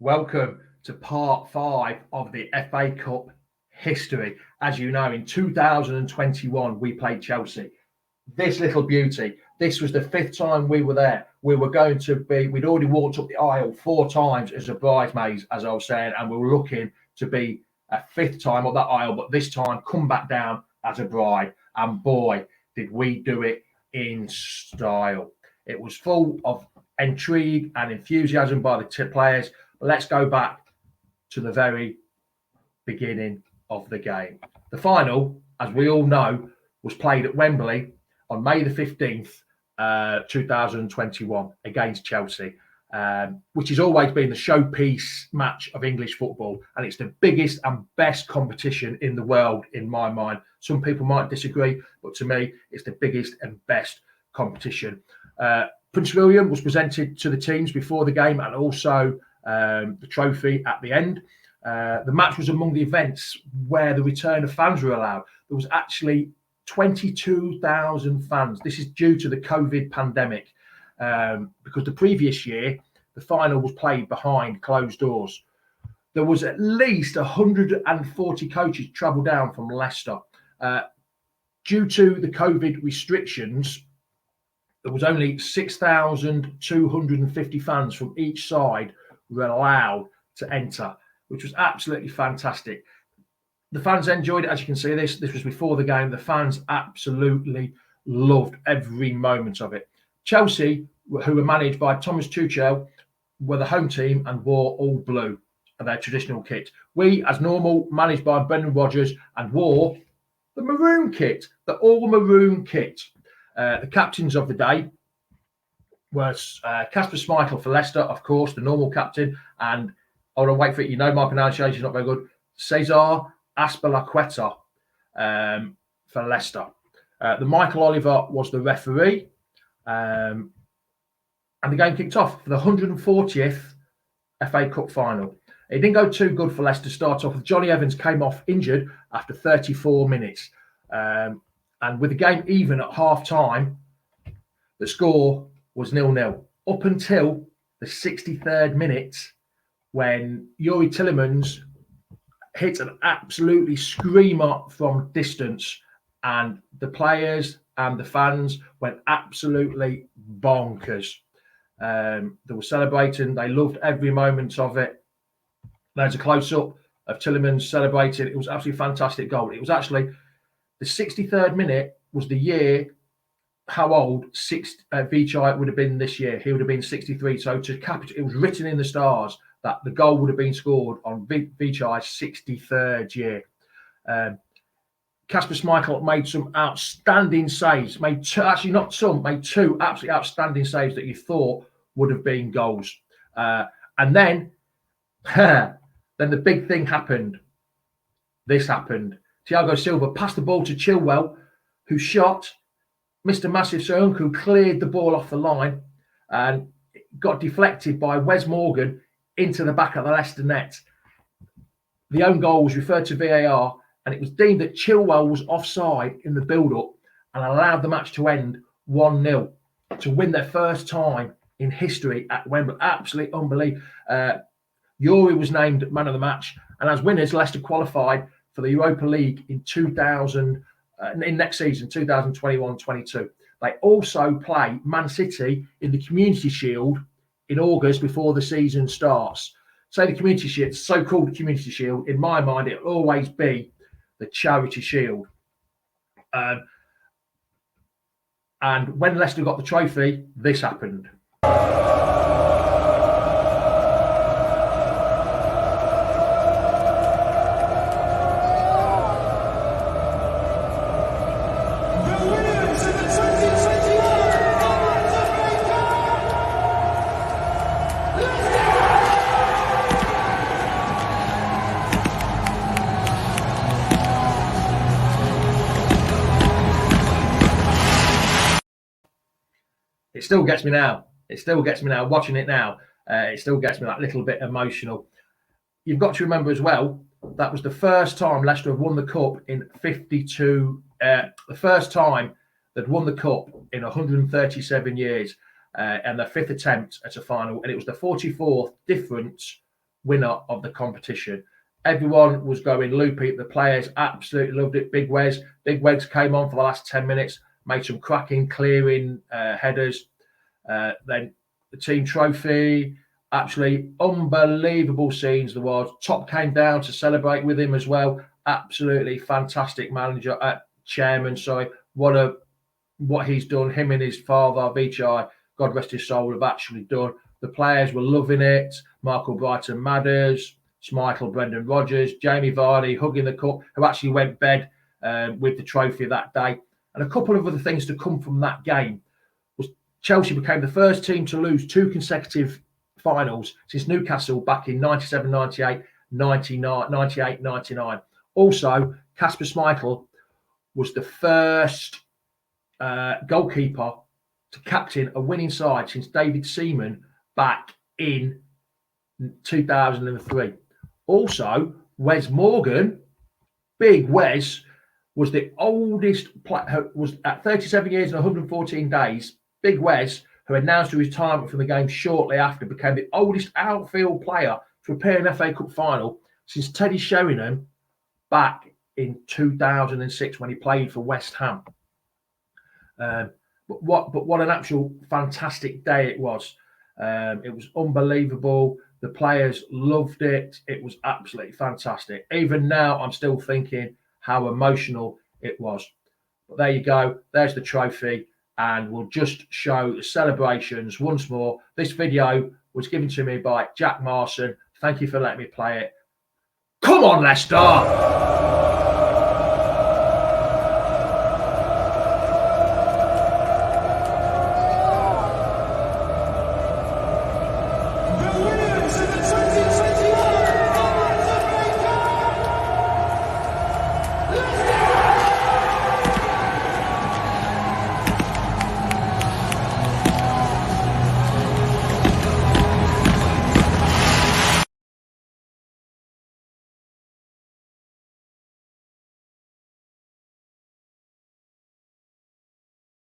Welcome to part 5 of the FA Cup history. As you know, in 2021, we played Chelsea. This little beauty, this was the 5th time we were there. We'd already walked up the aisle 4 times as a bridesmaid, as I was saying, and we were looking to be a 5th time up that aisle, but this time come back down as a bride. And boy, did we do it in style. It was full of intrigue and enthusiasm by the players. Let's go back to the very beginning of the game. The final, as we all know, was played at Wembley on May the 15th, 2021 against Chelsea, which has always been the showpiece match of English football. And it's the biggest and best competition in the world, in my mind. Some people might disagree, but to me, it's the biggest and best competition. Prince William was presented to the teams before the game, and also the trophy at the end. The match was among the events where the return of fans were allowed. There was actually 22,000 fans. This is due to the COVID pandemic, because the previous year, the final was played behind closed doors. There was at least 140 coaches travel down from Leicester. Due to the COVID restrictions, there was only 6,250 fans from each side were allowed to enter, which was absolutely fantastic. The fans enjoyed it. As you can see, this was before the game. The fans absolutely loved every moment of it. Chelsea, who were managed by Thomas Tuchel, were the home team and wore all blue, their traditional kit. We, as normal, managed by Brendan Rodgers, and wore the maroon kit, the all maroon kit. The captains of the day was Kasper Schmeichel for Leicester, of course, the normal captain, and I want to wait for it. You know, my pronunciation is not very good. Cesar Azpilicueta for Leicester. The Michael Oliver was the referee, and the game kicked off for the 140th FA Cup Final. It didn't go too good for Leicester to start off with. Johnny Evans came off injured after 34 minutes. And with the game even at half-time, the score was 0-0 up until the 63rd minute, when Yuri Tillemans hit an absolutely screamer from distance, and the players and the fans went absolutely bonkers. They were celebrating. They loved every moment of it. There's a close-up of Tillemans celebrating. It was absolutely fantastic goal. It was actually the 63rd minute was the year how old Vichai would have been this year. He would have been 63. So to capture, it was written in the stars that the goal would have been scored on Vichai's 63rd year. Kasper Schmeichel made some outstanding saves. Made two absolutely outstanding saves that you thought would have been goals. And then the big thing happened. This happened. Thiago Silva passed the ball to Chilwell, who shot. Mr. Massive Soyuncu cleared the ball off the line and got deflected by Wes Morgan into the back of the Leicester net. The own goal was referred to VAR, and it was deemed that Chilwell was offside in the build-up and allowed the match to end 1-0 to win their first time in history at Wembley. Absolutely unbelievable. Yuri was named man of the match, and as winners, Leicester qualified for the Europa League in next season, 2021-22. They also play Man City in the Community Shield in August before the season starts. So the Community Shield, so-called Community Shield, in my mind, it'll always be the Charity Shield. And when Leicester got the trophy, this happened. It still gets me now. Watching it now. It still gets me that little bit emotional. You've got to remember as well, that was the first time Leicester have won the cup in 52. The first time they'd won the cup in 137 years, and their 5th attempt at a final. And it was the 44th difference winner of the competition. Everyone was going loopy. The players absolutely loved it. Big Wes came on for the last 10 minutes, made some cracking clearing headers. Then the team trophy, absolutely unbelievable scenes there was. Top came down to celebrate with him as well. Absolutely fantastic manager, chairman, sorry. What he's done, him and his father, Vichai, God rest his soul, have actually done. The players were loving it. Michael Brighton Madders, Schmeichel, Brendan Rodgers, Jamie Vardy hugging the cup, who actually went bed with the trophy that day. And a couple of other things to come from that game was Chelsea became the first team to lose 2 consecutive finals since Newcastle back in 97-98, 98-99. Also, Kasper Schmeichel was the first goalkeeper to captain a winning side since David Seaman back in 2003. Also, Wes Morgan, Big Wes, was the oldest player, was at 37 years and 114 days. Big Wes, who announced his retirement from the game shortly after, became the oldest outfield player to appear in FA Cup final since Teddy Sheringham back in 2006 when he played for West Ham. But what an actual fantastic day it was. It was unbelievable. The players loved it. It was absolutely fantastic. Even now, I'm still thinking how emotional it was. But there you go. There's the trophy. And we'll just show the celebrations once more. This video was given to me by Jack Marson. Thank you for letting me play it. Come on, Leicester!